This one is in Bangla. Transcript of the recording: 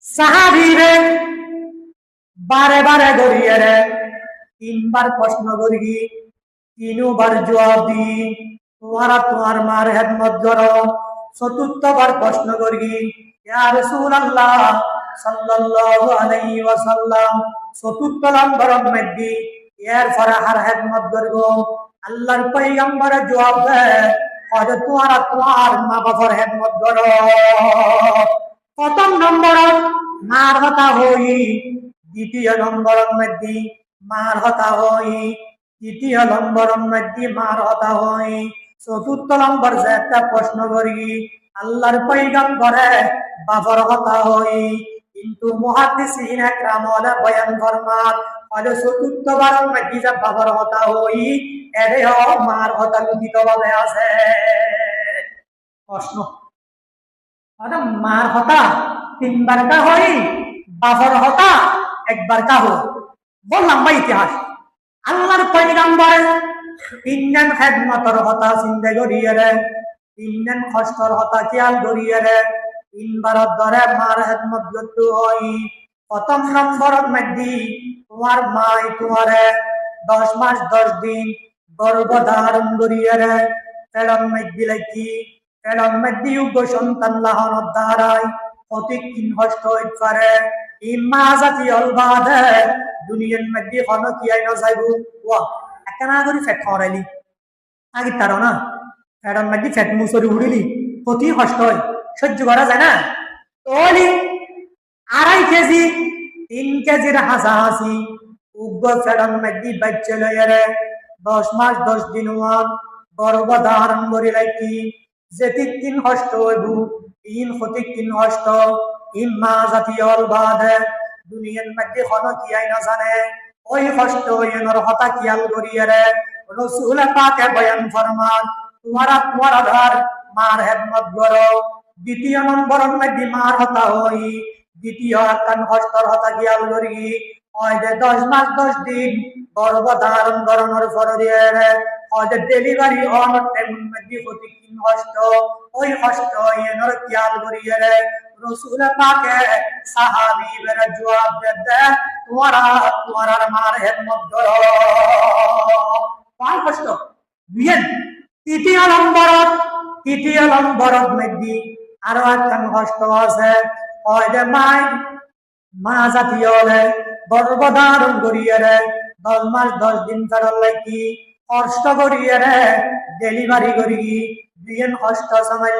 সাহাবীরে বারে বারে গড়িয়ে রে তিনবার প্রশ্ন করি, তিনবার জবাব দি তোমার মার খেদমত করো। চতুর্থবার প্রশ্ন করি, ইয়া রাসূলুল্লাহ সাল্লাল্লাহু আলাইহি ওয়াসাল্লাম চতুর্থ নম্বরের মধ্যে এর ফরাহার খেদমত করব। আল্লাহর পয়গম্বর জবাব দেয়, হযরত তোমার মা বাবার খেদমত করো। প্রথম নম্বর মার হতা হই, দ্বিতীয় নম্বরের মধ্যে মার হতা হই, তৃতীয় নম্বরের মধ্যে মার হতা হই, চতুর্থ নম্বর যে একটা প্রশ্ন করি আল্লাহর পয়গম্বরে বাবার হতা হই। কিন্তু মুহাদ্দিসিন একরাম ওয়ালা বয়ান ফরমান হলো চতুর্থবারের মধ্যে যে বাবার হতা হই এরেও মার হতা লিখিত ভাবে আছে। প্রশ্ন মার হতা তিনবার কা হই, বাবার হতা একবার কা হই। বললাম বা ইতিহাস আল্লাহর পয়গম্বর তিনজন খেদমতর হতা চিন্তা করিয়ে রে, তিনজন কষ্টর হতা খেয়াল করিয়ে রে, তিনবার ধরে মার খেদমত করতে হই। প্রথম নম্বরের মধ্যে তোমার মাই তোমারে 10 মাস 10 দিন গর্ভধারণ করিয়ে রে পেড়ন মধ্যে লাগি পেড়ন মধ্যে যোগ্য সন্তান লাহানোর দ্বারাই প্রতিদিন কষ্ট হইতে পারে। এই মা জাতি অলবাদে দুনিয়ার মধ্যে হন কি আইন যাইব ওয়া একখানা করে ফেট খাওয়াইলি আগে তার না পেড়ন মধ্যে ফেট মুসরি উড়িলি প্রতি কষ্ট হয়, সহ্য করা যায় না। তোলি 2.5 কেজি 3 কেজির হাসাহাসি উগ্র পেড়ন মধ্যে বাচ্চা লইয়ারে 10 মাস 10 দিন গর্ভধারণ করি লাগি যেটি তিন কষ্ট হইব তিন ক্ষতি তিন কষ্ট ইম্মা জাতীয় বাদে দুনিয়ার মধ্যে কোন কি আইনা জানে ওই কষ্ট হইনর হতা কিয়াল করিয়ে রে রাসূল পাকে বয়ান ফরমান তোমার আধার মার খেদমত করো। দ্বিতীয় নম্বরের মধ্যে মার হতা হই, দ্বিতীয় আকান কষ্টর হতা কিয়াল করি ওই যে 10 মাস 10 দিন গর্ভধারণ করানোর পরে দিয়ে ওই ডেলিভারি হওয়ার টাইমের মধ্যে ক্ষতি তিন কষ্ট ওই কষ্ট হইনর কিয়াল করিয়ে রে রাসূল পাকে সাহাবীরা জবাব দেয় তোমার মার খেদমত করো। কোন কষ্ট বুঝেন? তৃতীয় নম্বর মধ্যে আরো একটা কষ্ট আছে ওই যে মা জাতীয় হলে গর্ভধারণ করিয়ে রে 10 মাস 10 দিন ফেরার লাগি কষ্ট করিয়ে রে ডেলিভারি করি দুইজন কষ্ট সামাল